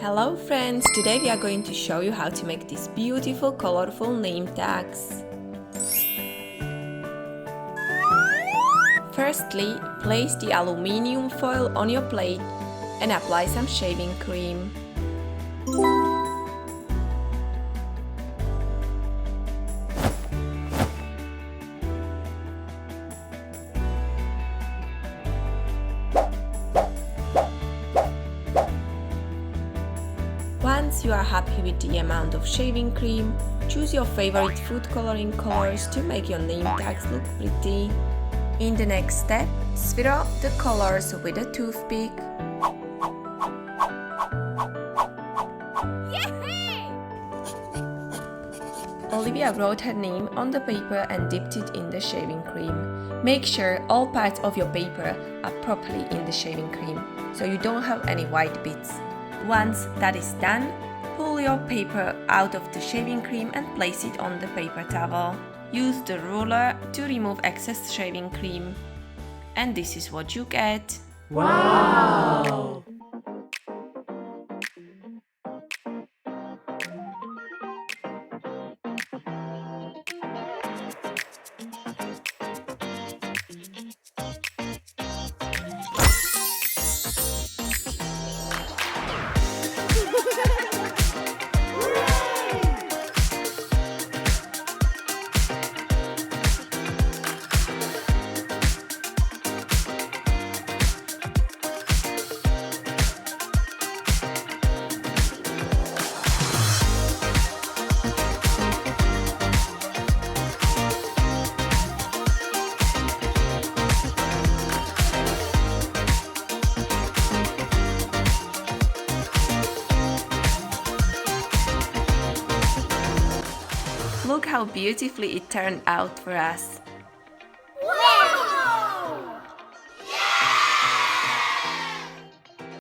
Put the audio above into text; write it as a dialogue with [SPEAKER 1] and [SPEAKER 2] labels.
[SPEAKER 1] Hello friends, today we are going to show you how to make these beautiful colorful name tags. Firstly, place the aluminium foil on your plate and apply some shaving cream. Once you are happy with the amount of shaving cream, choose your favorite food coloring colors to make your name tags look pretty. In the next step, swirl the colors with a toothpick. Olivia wrote her name on the paper and dipped it in the shaving cream. Make sure all parts of your paper are properly in the shaving cream, so you don't have any white bits. Once that is done, pull your paper out of the shaving cream and place it on the paper towel. Use the ruler to remove excess shaving cream. And this is what you get.
[SPEAKER 2] Wow!
[SPEAKER 1] Look how beautifully it turned out for us.